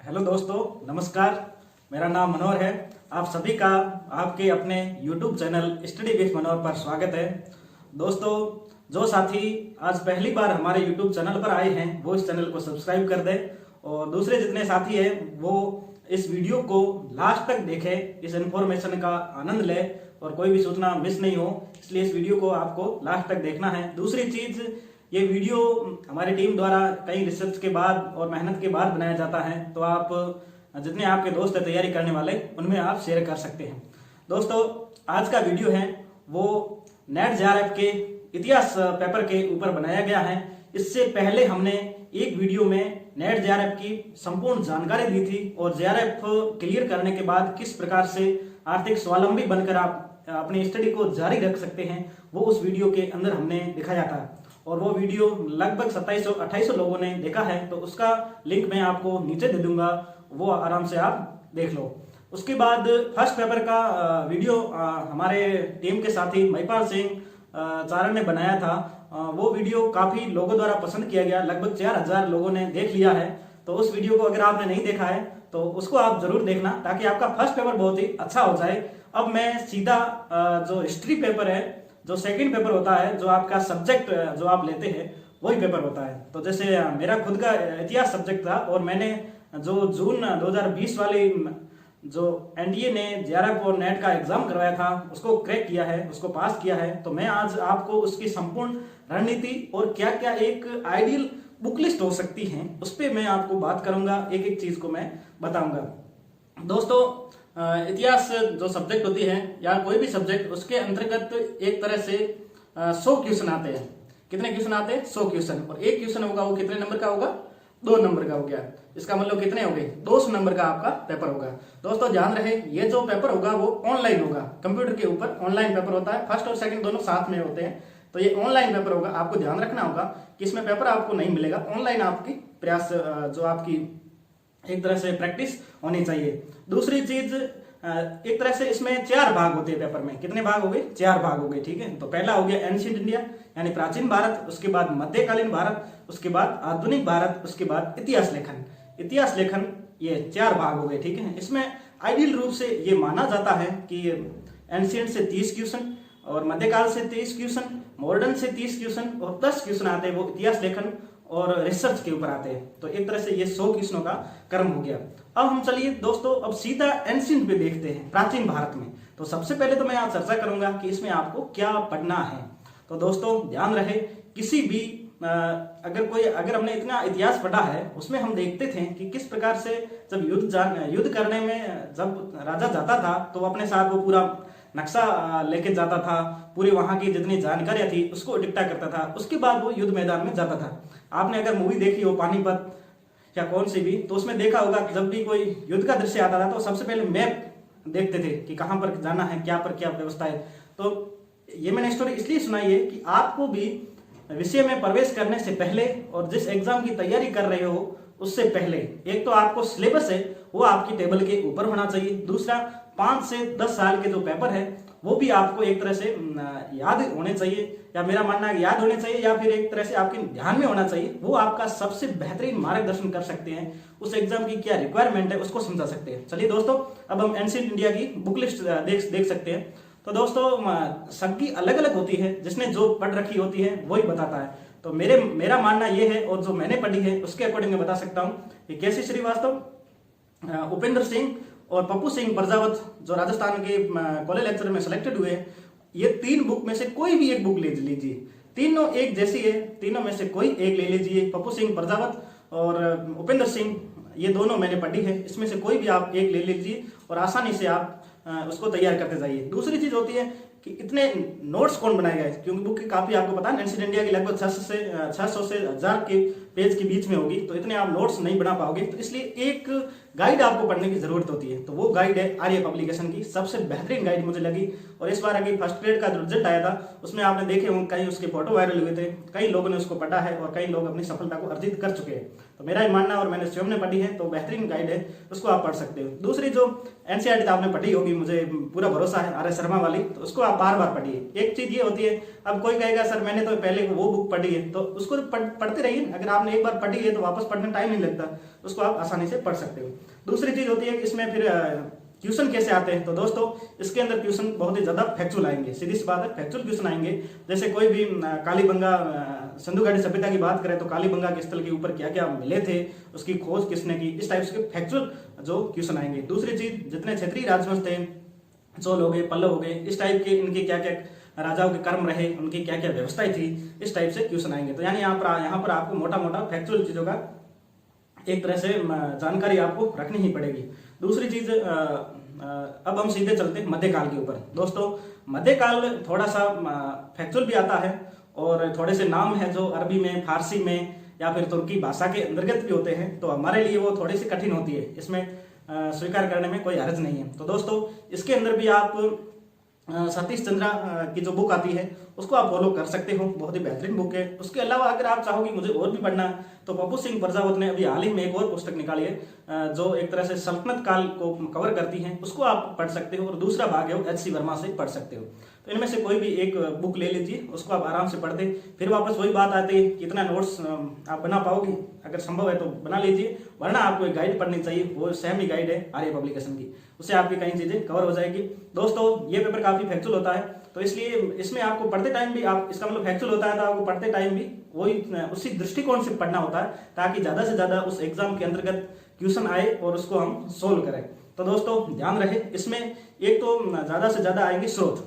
Hello दोस्तों, नमस्कार। मेरा नाम मनोहर है। आप सभी का आपके अपने YouTube चैनल स्टडी विथ मनोहर पर स्वागत है। दोस्तों, जो साथी आज पहली बार हमारे YouTube चैनल पर आए हैं वो इस चैनल को सब्सक्राइब कर दें और दूसरे जितने साथी हैं वो इस वीडियो को लास्ट तक देखें, इस इन्फॉर्मेशन का आनंद लें और कोई भी सूचना मिस नहीं हो, इसलिए इस वीडियो को आपको लास्ट तक देखना है। दूसरी चीज, ये वीडियो हमारी टीम द्वारा कई रिसर्च के बाद और मेहनत के बाद बनाया जाता है, तो आप जितने आपके दोस्त है तैयारी करने वाले उनमें आप शेयर कर सकते हैं। दोस्तों, आज का वीडियो है वो नेट जेआरएफ के इतिहास पेपर के ऊपर बनाया गया है। इससे पहले हमने एक वीडियो में नेट जेआरएफ की संपूर्ण जानकारी दी थी और जेआरएफ क्लियर करने के बाद किस प्रकार से आर्थिक स्वावलंबी बनकर आप अपनी स्टडी को जारी रख सकते हैं, वो उस वीडियो के अंदर हमने दिखाया था और वो वीडियो लगभग 2700-2800 लोगों ने देखा है, तो उसका लिंक मैं आपको नीचे दे दूंगा, वो आराम से आप देख लो। उसके बाद फर्स्ट पेपर का वीडियो हमारे टीम के साथी महिपाल सिंह चारण ने बनाया था। वो वीडियो काफी लोगों द्वारा पसंद किया गया, लगभग 4000 लोगों ने देख लिया है। तो उस वीडियो को अगर आपने नहीं देखा है तो उसको आप जरूर देखना, ताकि आपका फर्स्ट पेपर बहुत ही अच्छा हो जाए। अब मैं सीधा जो हिस्ट्री पेपर है, जो सेकंड पेपर होता है, जो आपका सब्जेक्ट जो आप लेते हैं वही पेपर होता है। तो जैसे मेरा खुद का इतिहास सब्जेक्ट था और मैंने जो जून 2020 वाली जो एनडीए ने जेआरएफ और नेट का एग्जाम करवाया था उसको क्रैक किया है, उसको पास किया है। तो मैं आज आपको उसकी संपूर्ण रणनीति और क्या क्या एक आइडियल बुक लिस्ट हो सकती है उस पर मैं आपको बात करूंगा, एक एक चीज को मैं बताऊंगा। दोस्तों, इतिहास जो सब्जेक्ट होती है या कोई भी सब्जेक्ट, उसके अंतर्गत एक तरह से 100 क्वेश्चन आते हैं। कितने क्वेश्चन आते हैं? 100 क्वेश्चन। और एक क्वेश्चन होगा वो कितने नंबर का होगा? 2 नंबर का हो गया। इसका मतलब कितने हो गए? 200 नंबर का आपका पेपर होगा। दोस्तों ध्यान रहे, ये जो पेपर होगा वो ऑनलाइन होगा, कंप्यूटर के ऊपर ऑनलाइन पेपर होता है। फर्स्ट और सेकंड दोनों साथ में होते हैं, तो ये ऑनलाइन पेपर होगा। आपको ध्यान रखना होगा कि इसमें पेपर आपको नहीं मिलेगा, ऑनलाइन आपकी प्रयास जो आपकी एक तरह से प्रैक्टिस होनी चाहिए। दूसरी चीज, एक तरह से इसमें 4 भाग होते हैं पेपर में। कितने भाग हो गए? 4 भाग हो गए, ठीक है। तो पहला हो गया एंशिएंट इंडिया यानी प्राचीन भारत, उसके बाद मध्यकालीन भारत, उसके बाद आधुनिक भारत, उसके बाद इतिहास लेखन। इतिहास लेखन, ये 4 भाग हो गए, ठीक है। इसमें आइडियल रूप से ये माना जाता है कि एंशिएंट से 30 क्वेश्चन और मध्यकाल से 30 क्वेश्चन, मॉडर्न से 30 क्वेश्चन और 10 क्वेश्चन आते हैं वो इतिहास लेखन और रिसर्च के ऊपर आते हैं। तो एक तरह से ये 100 क्वेश्चनों का क्रम हो गया। अब हम चलिए दोस्तों, अब सीधा एंशिएंट पे देखते हैं, प्राचीन भारत में। तो सबसे पहले तो मैं आज चर्चा करूंगा कि इसमें आपको क्या पढ़ना है। तो दोस्तों ध्यान रहे, किसी भी अगर हमने इतना इतिहास पढ़ा है उसमें हम देखते थे कि किस प्रकार से जब युद्ध करने में जब राजा जाता था तो अपने साथ वो पूरा नक्शा लेके जाता था, पूरी वहां की जितनी जानकारियां थी उसको इकट्ठा करता था, उसके बाद वो युद्ध मैदान में जाता था। आपने अगर मूवी देखी हो पानीपत या कौन सी भी, तो उसमें देखा होगा जब भी कोई युद्ध का दृश्य आता था तो सबसे पहले मैप देखते थे कि कहां पर जाना है, क्या पर क्या व्यवस्था है। तो ये मैंने स्टोरी इसलिए सुनाई है कि आपको भी विषय में प्रवेश करने से पहले और जिस एग्जाम की तैयारी कर रहे हो उससे पहले, एक तो आपको सिलेबस है वो आपकी टेबल के ऊपर होना चाहिए। दूसरा, 5 से 10 साल के जो पेपर है वो भी आपको एक तरह से याद होने चाहिए, या मेरा मानना है याद होने चाहिए, या फिर एक तरह से आपके ध्यान में होना चाहिए। वो आपका सबसे बेहतरीन मार्गदर्शन कर सकते हैं, उस एग्जाम की क्या रिक्वायरमेंट है उसको समझा सकते हैं। चलिए दोस्तों, अब हम एंशिएंट इंडिया की बुक लिस्ट देख सकते हैं। तो दोस्तों, सबकी अलग अलग होती है, जिसने जो पढ़ रखी होती है वही बताता है। तो मेरा मानना यह है और जो मैंने पढ़ी है उसके अकॉर्डिंग मैं बता सकता हूँ कि केसी श्रीवास्तव, उपेंद्र सिंह और पप्पू सिंह प्रजावत जो राजस्थान के कॉलेज लेक्चर में सिलेक्टेड हुए, ये 3 बुक में से कोई भी एक बुक ले लीजिए। तीनों एक जैसी है, तीनों में से कोई एक ले लीजिए। पप्पू सिंह प्रजावत और उपेंद्र सिंह, ये दोनों मैंने पढ़ी है, इसमें से कोई भी आप एक ले लीजिए और आसानी से आप उसको तैयार करते जाइए। दूसरी चीज होती है कि इतने नोट्स कौन बनाएगा, क्योंकि बुक की काफी आपको पता है एंशिएंट इंडिया की लगभग 600 से 1000 के पेज के बीच में होगी, तो इतने आप नोट्स नहीं बना पाओगे। तो इसलिए एक गाइड आपको पढ़ने की जरूरत होती है, तो वो गाइड है आर्य पब्लिकेशन की, सबसे बेहतरीन गाइड मुझे लगी। और इस बार अभी फर्स्ट ग्रेड का जो रिजल्ट आया था उसमें आपने देखे होंगे कई उसके फोटो वायरल हुए थे, कई लोगों ने उसको पढ़ा है और कई लोग अपनी सफलता को अर्जित कर चुके हैं। तो मेरा ही मानना, और मैंने स्वयं ने पढ़ी है, तो बेहतरीन गाइड है, उसको आप पढ़ सकते हो। दूसरी जो एनसीईआरटी आपने पढ़ी होगी, मुझे पूरा भरोसा है, आर एस शर्मा वाली, तो उसको आप बार बार पढ़िए। एक चीज ये होती है, अब कोई कहेगा सर मैंने तो पहले वो बुक पढ़ी है, तो उसको पढ़ते रहिए। अगर आपने आपने एक बार पढ़ी है तो वापस पढ़ने टाइम नहीं लगता, उसको आप आसानी से पढ़ सकते हो। दूसरी चीज होती है कि इसमें फिर क्वेश्चन कैसे आते हैं। तो दोस्तों इसके अंदर क्वेश्चन बहुत ही ज्यादा फैक्चुअल आएंगे, सीधी सी बात है, फैक्चुअल क्वेश्चन आएंगे। जैसे कोई भी कालीबंगा सिंधु घाटी सभ्यता की बात करें तो कालीबंगा के स्थल के ऊपर क्या क्या मिले थे, उसकी खोज किसने की, इस टाइप के फैक्चुअल जो क्वेश्चन आएंगे। दूसरी चीज जितने क्षेत्रीय राजवंश थे, चोल हो गए, पल्लव हो गए, इस टाइप के इनके क्या क्या राजाओं के कर्म रहे, उनकी क्या क्या व्यवस्थाएं थी, इस टाइप से क्वेश्चन आएंगे। तो यानी यहाँ पर आपको मोटा मोटा फैक्चुअल चीजों का एक तरह से जानकारी आपको रखनी ही पड़ेगी। दूसरी चीज अब हम सीधे चलते हैं मध्यकाल के ऊपर। दोस्तों मध्यकाल थोड़ा सा फैक्चुअल भी आता है और थोड़े से नाम है जो अरबी में, फारसी में या फिर तुर्की भाषा के अंतर्गत भी होते हैं, तो हमारे लिए वो थोड़ी सी कठिन होती है, इसमें स्वीकार करने में कोई हर्ज नहीं है। तो दोस्तों इसके अंदर भी आप सतीश चंद्रा की जो बुक आती है उसको आप फॉलो कर सकते हो, बहुत ही बेहतरीन बुक है। उसके अलावा अगर आप चाहोगे मुझे और भी पढ़ना तो पप्पू सिंह प्रजावत ने अभी हाल ही में एक और पुस्तक निकाली है जो एक तरह से सल्तनत काल को कवर करती है, उसको आप पढ़ सकते हो। और दूसरा भाग है वो एच सी वर्मा से पढ़ सकते हो। तो इनमें से कोई भी एक बुक ले लीजिए, उसको आप आराम से पढ़ते, फिर वापस वही बात आती है कितना नोट्स आप बना पाओगे, अगर संभव है तो बना लीजिए, वरना आपको एक गाइड पढ़नी चाहिए, वो सेम ही गाइड है आर्य पब्लिकेशन की, उससे आपकी कई चीजें कवर हो जाएगी। दोस्तों ये पेपर काफी फैक्चुअल होता है, तो इसलिए इसमें आपको पढ़ते टाइम भी आप, इसका मतलब फैक्चुअल होता है तो आपको पढ़ते टाइम भी वही उसी दृष्टिकोण से पढ़ना होता है ताकि ज्यादा से ज्यादा उस एग्जाम के अंतर्गत क्वेश्चन आए और उसको हम सोल्व करें। तो दोस्तों ध्यान रहे, इसमें एक तो ज्यादा से ज्यादा आएंगे स्रोत,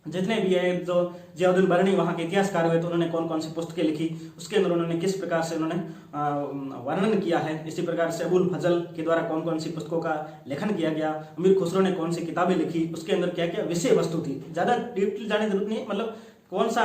जितने भी है, जो जियाउद्दीन बरनी वहाँ के इतिहासकार हुए तो उन्होंने कौन कौन सी पुस्तकें लिखी, उसके अंदर उन्होंने किस प्रकार से उन्होंने वर्णन किया है। इसी प्रकार से अबुल फजल के द्वारा कौन कौन सी पुस्तकों का लेखन किया गया, अमीर खुसरो ने कौन सी किताबें लिखी, उसके अंदर क्या क्या विषय वस्तु थी, ज्यादा डीपली जाने की जरूरत नहीं है, मतलब कौन सा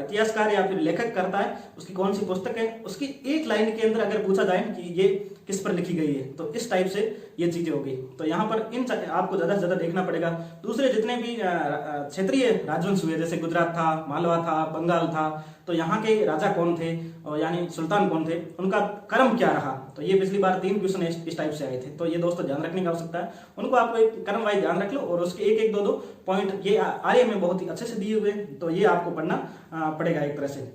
इतिहासकार या फिर लेखक करता है, उसकी कौन सी पुस्तक है, उसकी एक लाइन के अंदर अगर पूछा जाए कि ये किस पर लिखी गई है, तो इस टाइप से ये चीजें होगी। तो यहाँ पर इन आपको ज्यादा से ज्यादा देखना पड़ेगा। दूसरे जितने भी क्षेत्रीय राजवंश हुए, जैसे गुजरात था, मालवा था, बंगाल था, तो यहाँ के राजा कौन थे और यानी सुल्तान कौन थे, उनका कर्म क्या रहा, तो ये पिछली बार 3 क्वेश्चन इस टाइप से आए थे। तो ये दोस्तों ध्यान रखने की आवश्यकता है, उनको आपको एक कर्म वाइज ध्यान रख लो और उसके एक एक दो पॉइंट ये आर्य में बहुत ही अच्छे से दिए हुए, तो ये आपको पढ़ना पड़ेगा एक तरह से।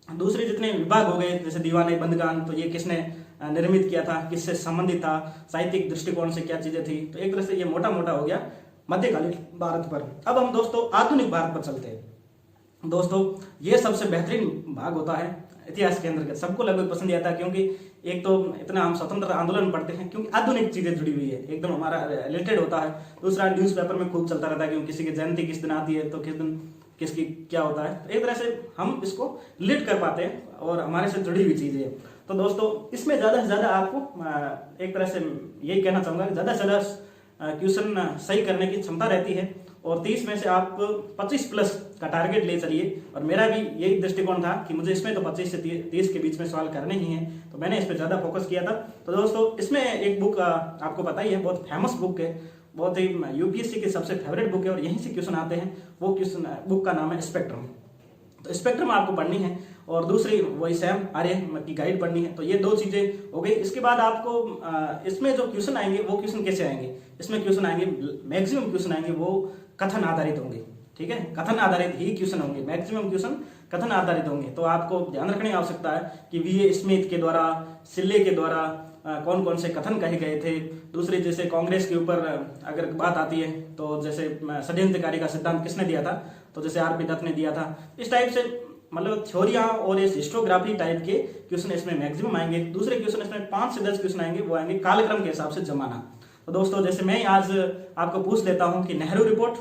दूसरे जितने विभाग हो गए, जैसे दीवाने बंदगान, तो ये किसने निर्मित किया था, किससे संबंधित था, साहित्यिक दृष्टिकोण से क्या चीजें थी, तो एक तरह से ये मोटा मोटा हो गया मध्यकालीन भारत पर। अब हम दोस्तों आधुनिक भारत पर चलते हैं। दोस्तों ये सबसे बेहतरीन भाग होता है इतिहास के अंदर, सबको लगभग पसंद आता है, क्योंकि एक तो इतना हम स्वतंत्र आंदोलन पढ़ते हैं, क्योंकि आधुनिक चीजें जुड़ी हुई है, एकदम हमारा रिलेटेड होता है। दूसरा न्यूज़पेपर में खूब चलता रहता है, क्योंकि किसी की जयंती किस दिन आती है तो किस दिन किसकी क्या होता है, तो एक तरह से हम इसको रिलेट कर पाते हैं और हमारे से जुड़ी हुई चीजें हैं। तो दोस्तों इसमें ज्यादा से ज्यादा आपको एक तरह से यही कहना चाहूंगा, ज्यादा से ज्यादा क्वेश्चन सही करने की क्षमता रहती है और 30 में से आप 25 प्लस का टारगेट ले चलिए। और मेरा भी यही दृष्टिकोण था कि मुझे इसमें तो 25 से 30 के बीच में सवाल करने ही हैं, तो मैंने इस पर ज्यादा फोकस किया था। तो दोस्तों इसमें एक बुक आपको पता ही है, बहुत फेमस बुक है, बहुत ही यूपीएससी की सबसे फेवरेट बुक है और यहीं से क्वेश्चन आते हैं। वो क्वेश्चन बुक का नाम है स्पेक्ट्रम। तो स्पेक्ट्रम आपको पढ़नी है और दूसरी वही सैम आर्य की गाइड पढ़नी है। तो ये 2 चीजें हो गई। इसके बाद आपको इसमें जो क्वेश्चन आएंगे वो क्वेश्चन कैसे आएंगे, इसमें क्वेश्चन आएंगे, मैक्सिमम क्वेश्चन आएंगे वो कथन आधारित होंगे, ठीक है, कथन आधारित ही क्वेश्चन होंगे, मैक्सिमम क्वेश्चन कथन आधारित होंगे। तो आपको ध्यान रखने की आवश्यकता है कि वीए स्मिथ के द्वारा, सिल्ले के द्वारा कौन कौन से कथन कहे गए थे। दूसरे जैसे कांग्रेस के ऊपर अगर बात आती है तो जैसे षड्यंत्रकारी का सिद्धांत किसने दिया था, तो जैसे आरपी दत्त ने दिया था। इस टाइप से मतलब थ्योरियां और इस हिस्टोग्राफी टाइप के क्वेश्चन इसमें मैक्सिमम आएंगे। दूसरे क्वेश्चन इसमें 5 से 10 क्वेश्चन आएंगे, वो आएंगे कालक्रम के हिसाब से जमाना। तो दोस्तों जैसे मैं आज आपको पूछ लेता हूं कि नेहरू रिपोर्ट,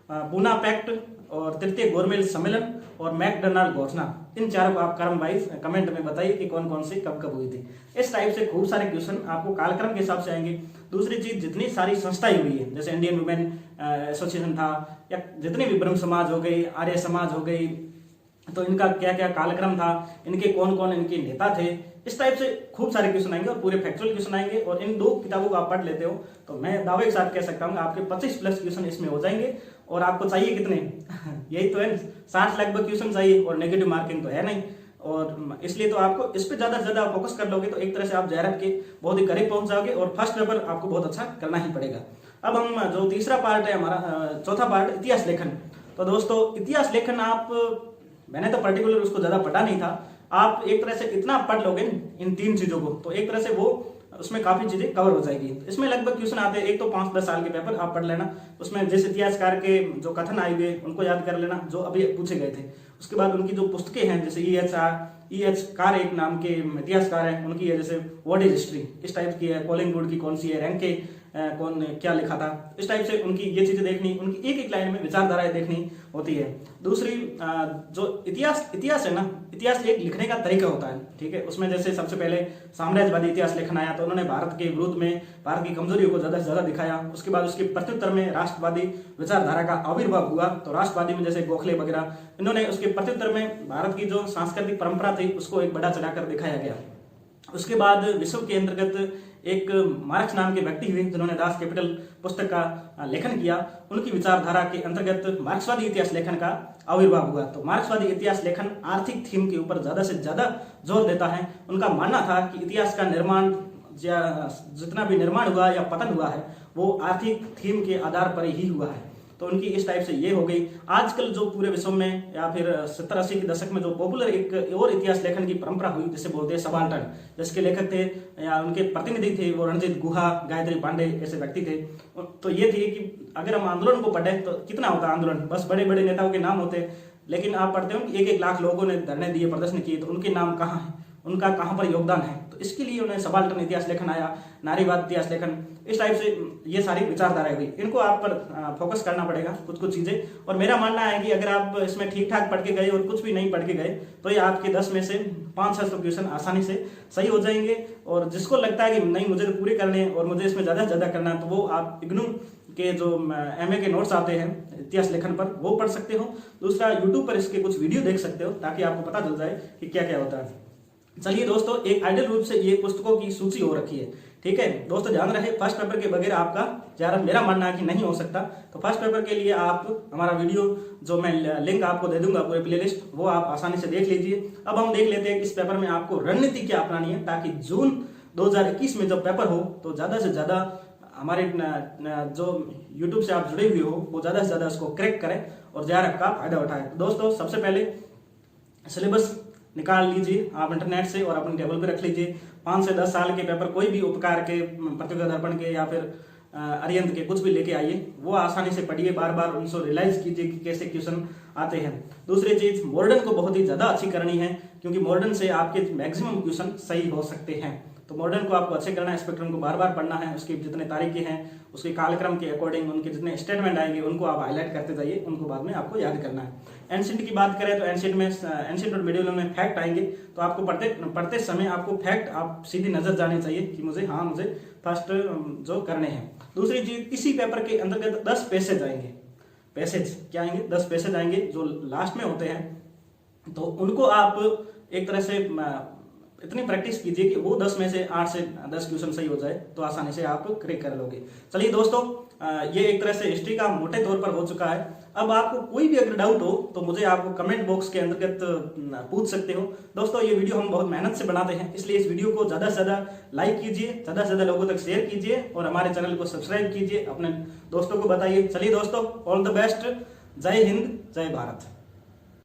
पूना पैक्ट और तृतीय गोरमेल सम्मेलन और मैकडोनाल्ड घोषणा, इन चारों को आप क्रम वाइज कमेंट में बताइए कि कौन कौन सी कब कब हुई थी। इस टाइप से खूब सारे क्वेश्चन आपको कालक्रम के हिसाब से आएंगे। दूसरी चीज जितनी सारी संस्थाएं हुई है, जैसे इंडियन वुमेन एसोसिएशन था या जितने भी ब्रह्म समाज हो गई, आर्य समाज हो गई, तो इनका क्या क्या कालक्रम था, इनके कौन कौन इनके नेता थे, इस टाइप से खूब सारे क्वेश्चन आएंगे और पूरे फैक्चुअल क्वेश्चन आएंगे। और इन 2 किताबों को आप पढ़ लेते हो तो मैं दावे के साथ कह सकता हूँ आपके 25 प्लस क्वेश्चन इसमें हो जाएंगे। और आपको चाहिए कितने यही तो है, 60 लगभग क्वेश्चन चाहिए और नेगेटिव मार्किंग तो है नहीं, और इसलिए तो आपको इस पे ज्यादा से ज्यादा फोकस कर लोगे तो एक तरह से आप JRF के बहुत ही करीब पहुंच जाओगे और फर्स्ट पेपर आपको बहुत अच्छा करना ही पड़ेगा। अब हम जो तीसरा पार्ट है हमारा, चौथा पार्ट इतिहास लेखन। तो दोस्तों इतिहास लेखन आप, मैंने तो पर्टिकुलर उसको ज्यादा पढ़ा नहीं था, आप एक तरह से इतना पढ़ लोगे इन 3 चीजों को तो एक तरह से वो उसमें काफी चीजें कवर हो जाएगी। इसमें लगभग क्वेश्चन आते हैं, एक तो 5-10 साल के पेपर आप पढ़ लेना, उसमें जिस इतिहासकार के जो कथन आए हुए उनको याद कर लेना जो अभी पूछे गए थे। उसके बाद उनकी जो पुस्तकें हैं, जैसे E.H. कार एक नाम के इतिहासकार हैं, उनकी है जैसे व्हाट इज हिस्ट्री, इस टाइप की है। कोलिंगवुड की कौन सी है, रैंक के कौन क्या लिखा था, इस टाइप से उनकी ये चीजें देखनी, उनकी एक एक लाइन में विचारधाराएं देखनी होती है। दूसरी जो इतिहास है ना, इतिहास एक लिखने का तरीका होता है, ठीक है। उसमें जैसे सबसे पहले साम्राज्यवादी इतिहास लिखना आया तो उन्होंने भारत के विरुद्ध में भारत की कमजोरियों को ज्यादा से ज्यादा दिखाया। उसके बाद उसके प्रत्युत्तर में राष्ट्रवादी विचारधारा का आविर्भाव हुआ, तो राष्ट्रवादी में जैसे गोखले वगैरह, इन्होंने उसके प्रत्युत्तर में भारत की जो सांस्कृतिक परंपरा थी उसको एक बड़ा चढ़ाकर दिखाया गया। उसके बाद विश्व के अंतर्गत एक मार्क्स नाम के व्यक्ति हुए जिन्होंने दास कैपिटल पुस्तक का लेखन किया, उनकी विचारधारा के अंतर्गत मार्क्सवादी इतिहास लेखन का आविर्भाव हुआ। तो मार्क्सवादी इतिहास लेखन आर्थिक थीम के ऊपर ज्यादा से ज्यादा जोर देता है। उनका मानना था कि इतिहास का निर्माण जितना भी निर्माण हुआ या पतन हुआ है वो आर्थिक थीम के आधार पर ही हुआ है। तो उनकी इस टाइप से ये हो गई। आजकल जो पूरे विश्व में या फिर 70-80 के दशक में जो पॉपुलर एक और इतिहास लेखन की परंपरा हुई जिसे बोलते हैं सबाल्टर्न, जिसके लेखक थे या उनके प्रतिनिधि थे वो रणजीत गुहा, गायत्री पांडे ऐसे व्यक्ति थे। तो ये थी कि अगर हम आंदोलन को पढ़े तो कितना होता आंदोलन, बस बड़े बड़े नेताओं के नाम होते, लेकिन आप पढ़ते हो कि 1-1 लाख लोगों ने धरने दिए, प्रदर्शन किए, तो उनके नाम कहाँ है, उनका कहाँ पर योगदान है। तो इसके लिए उन्हें सबाल्टर्न इतिहास लेखन आया, नारीवाद इतिहास लेखन, इस टाइप से ये सारी विचारधाराएं हुई। इनको आप पर फोकस करना पड़ेगा कुछ चीजें। और मेरा मानना है कि अगर आप इसमें ठीक ठाक पढ़ के गए और कुछ भी नहीं पढ़ के गए तो ये आपके 10 में से 500 क्वेश्चन आसानी से सही हो जाएंगे। और जिसको लगता है कि नहीं मुझे तो पूरे करने हैं और मुझे इसमें ज्यादा से ज्यादा करना है, तो वो आप इग्नू के जो MA के नोट्स आते हैं इतिहास लेखन पर वो पढ़ सकते हो। दूसरा यूट्यूब पर इसके कुछ वीडियो देख सकते हो ताकि आपको पता चल जाए कि क्या क्या होता है। चलिए दोस्तों, एक आइडियल रूप से ये पुस्तकों की सूची हो रखी है, ठीक है दोस्तों। ध्यान रहे, फर्स्ट पेपर के बगैर आपका ज्यादा मेरा मानना है कि नहीं हो सकता। तो फर्स्ट पेपर के लिए आप हमारा वीडियो जो मैं लिंक आपको दे दूंगा पूरे प्लेलिस्ट, वो आप आसानी से देख लीजिए। अब हम देख लेते हैं कि इस पेपर में आपको रणनीति क्या अपनानी है ताकि जून 2021 में जब पेपर हो तो ज्यादा से ज्यादा हमारे जो यूट्यूब से आप जुड़े हुए हो वो ज्यादा से ज्यादा इसको क्रैक करें और ज्यादा का फायदा उठाएं। तो दोस्तों सबसे पहले सिलेबस निकाल लीजिए आप इंटरनेट से और अपने टेबल पे रख लीजिए। 5 से 10 साल के पेपर कोई भी उपकार के, प्रतियोगिता दर्पण के या फिर अरिहंत के कुछ भी लेके आइए, वो आसानी से पढ़िए, बार बार उनको रियलाइज कीजिए कि कैसे क्वेश्चन आते हैं। दूसरी चीज, मॉडर्न को बहुत ही ज्यादा अच्छी करनी है क्योंकि मॉडर्न से आपके मैक्सिमम क्वेश्चन सही हो सकते हैं। तो मॉडर्न को आपको अच्छे करना है, स्पेक्ट्रम को बार बार पढ़ना है, उसके जितने तारीखें हैं उसके कालक्रम के अकॉर्डिंग उनके जितने स्टेटमेंट आएंगे उनको आप हाईलाइट करते जाइए, उनको बाद में आपको याद करना है। एंशिएंट की बात करें तो एंशिएंट और मिडिवल में फैक्ट आएंगे, तो आपको पढ़ते समय आपको फैक्ट आप सीधी नजर जानी चाहिए कि मुझे फर्स्ट जो करने हैं। दूसरी चीज, इसी पेपर के अंतर्गत 10 पैसेज आएंगे। पैसेज क्या आएंगे? 10 पैसेज आएंगे जो लास्ट में होते हैं, तो उनको आप एक तरह से इतनी प्रैक्टिस कीजिए कि वो 10 में से 8 से 10 क्वेश्चन सही हो जाए तो आसानी से आप क्रैक कर लोगे। चलिए दोस्तों, ये एक तरह से हिस्ट्री का मोटे तौर पर हो चुका है। अब आपको कोई भी अगर डाउट हो तो मुझे आप कमेंट बॉक्स के अंतर्गत पूछ सकते हो। दोस्तों ये वीडियो हम बहुत मेहनत से बनाते हैं, इसलिए इस वीडियो को ज्यादा से ज्यादा लाइक कीजिए, ज्यादा से ज्यादा लोगों तक शेयर कीजिए और हमारे चैनल को सब्सक्राइब कीजिए, अपने दोस्तों को बताइए। चलिए दोस्तों, ऑल द बेस्ट, जय हिंद, जय भारत।